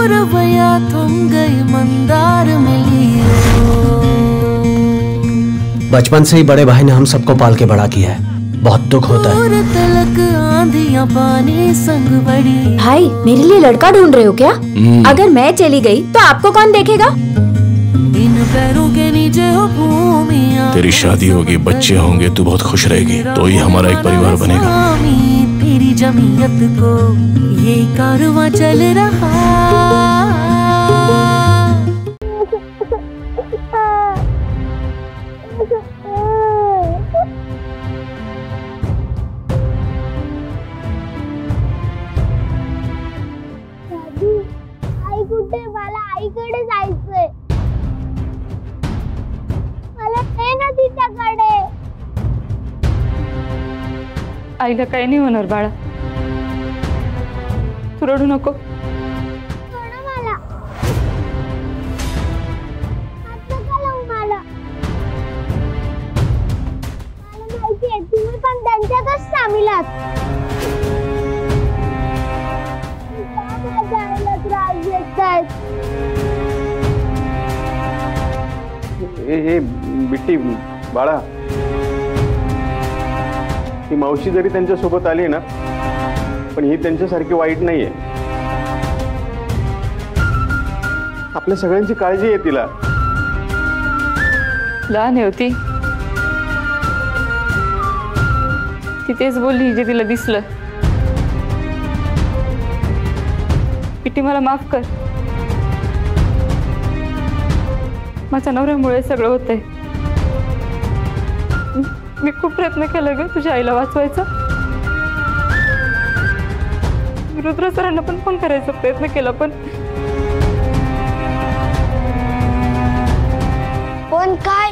रवैया थम गई मंदार मिली। बचपन से ही बड़े भाई ने हम सबको पाल के बड़ा किया है, बहुत दुख होता है। तलक आंधियां पानी संग बड़ी। भाई मेरे लिए लड़का ढूंढ रहे हो क्या? अगर मैं चली गई तो आपको कौन देखेगा? इन पैरों के नीचे हो भूमिया। तेरी शादी होगी, बच्चे होंगे, तू बहुत खुश रहेगी, तो ही हमारा एक परिवार बनेगा। तेरी जमीयत को ये कारवां चल रहा। आई कुठे? मला आईकडे जायचंय. मला ते ना तिच्याकडे. आईला काही नाही होणार बाळा, तू रडू नको. सोडा मला. हात नका लावू मला. मला माहिती आहे तुम्ही पण त्यांच्यातच सामील आहात. हे बिट्टी बाळा, ही मावशी जरी त्यांच्या सोबत आली ना, पण ही त्यांच्यासारखी वाईट नाहीये. आपल्या सगळ्यांची काळजी आहे तिला. लहान होती ती तेच बोलली जे तिला दिसलं. बिट्टी मला माफ कर, माझ्या नवऱ्यामुळे सगळं होतंय. मी खूप प्रयत्न केला ग तुझ्या आईला वाचवायचा. रुद्र सरांना पण फोन करायचा प्रयत्न केला, पण काय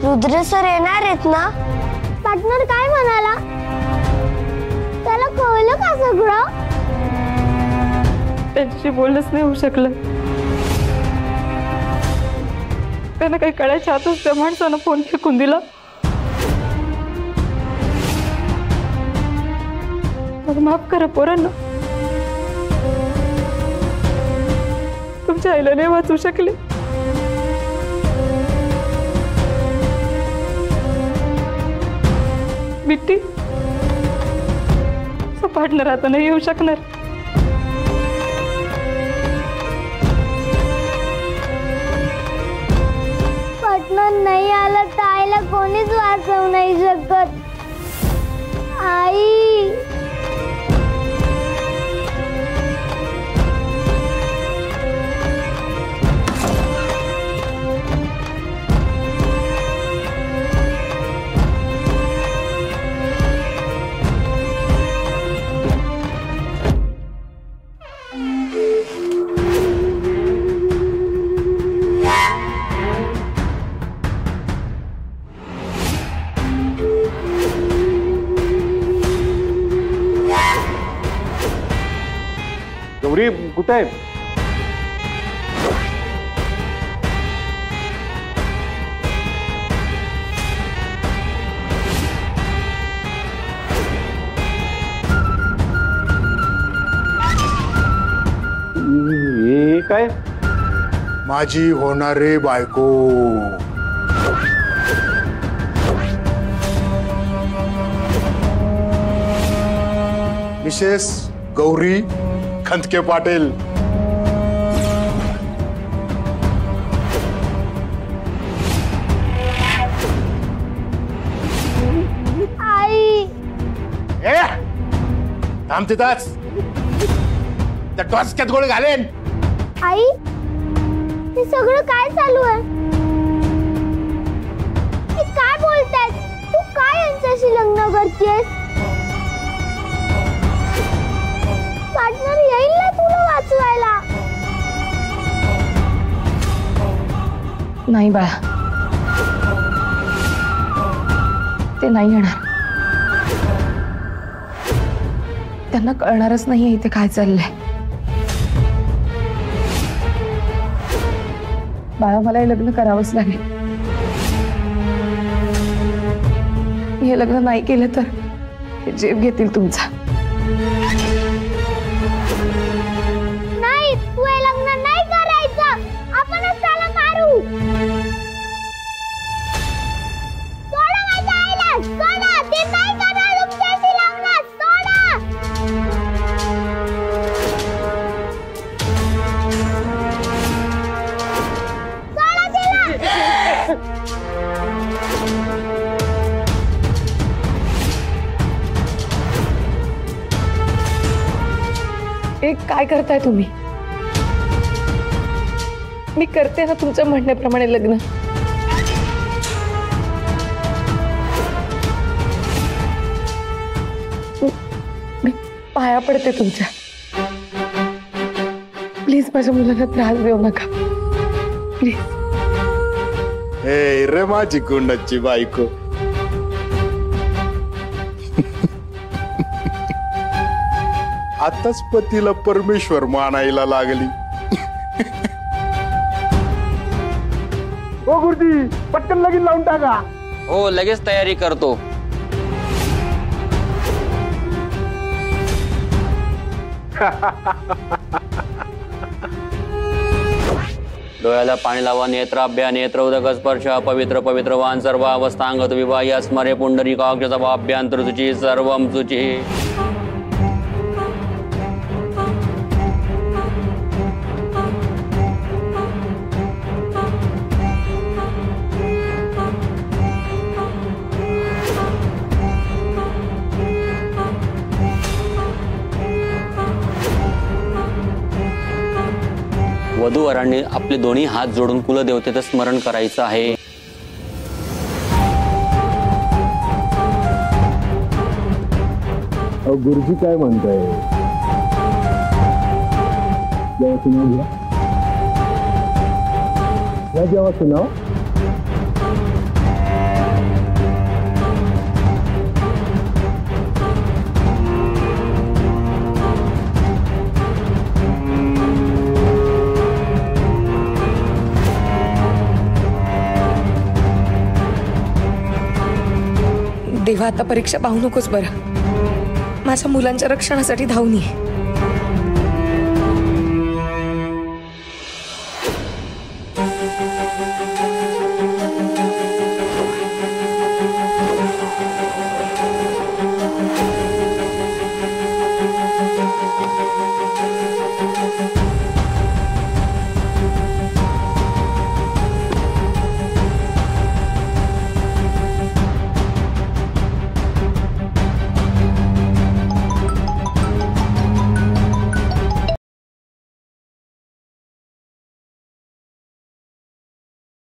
रुद्र सर येणार आहेत ना? पार्टनर काय म्हणाला? त्याला कळलं का सगळं? त्यांच्याशी बोलणंच नाही होऊ शकलं. त्यांना काही कळायच्या आतच त्या माणसानं फोन फेकून दिला. मला माफ करा पोरांना, तुमच्या आईला नाही वाचवू शकले. बिट्टी पार्टनर आता नाही येऊ शकणार. पार्टनर नाही आला तर आईला कोणीच वाचवू नाही शकत. आई गौरी कुठे आहे? हे काय? माझी होणारे बायको. मिसेस गौरी खंदके पाटील. आई थांब तिथंच, त्या टॉसक्यात गोळी घालेन. आई हे सगळं काय चालू आहे? हे काय बोलतायत? तू काय यांच्याशी लग्न करतेस? पार्टनर येईल ना तुला वाचवायला? नाही बाळा, ते नाही येणार. त्यांना कळणारच नाहीये इथे काय चाललंय. बाळा मला हे लग्न करावंच लागेल. हे लग्न नाही केलं तर हे जीव घेतील तुमचा. नाही तू काय करताय तुम्ही? मी करते ना तुमच्या म्हणण्याप्रमाणे लग्न. मी पाया पडते तुमच्या. प्लीज माझ्या मुलाला त्रास देऊ नका प्लीज. हे रे माझी कुंडाची बायको. आताच पतीला परमेश्वर मानायला लागली. हो गुरुजी, पटकन लगीन लावून टाका. हो, लगेच तयारी करतो. डोळ्याला पाणी लावा. नेत्राभ्या नेत्र उदक स्पर्श पवित्र पवित्र वान सर्व अवस्थांगत विवाह स्मरे पुंडरीकाक्षभ्यांतर शुची सर्वं शुची. वधूवरांनी आपले दोन्ही हात जोडून कुलदेवतेचं स्मरण करायचं आहे. गुरुजी काय म्हणताय? जेव्हा सुनाव घ्या. जेव्हा सुनाव. देवा, आता परीक्षा पाहू नकोस बरं. माझ्या मुलांच्या रक्षणासाठी धावून ये.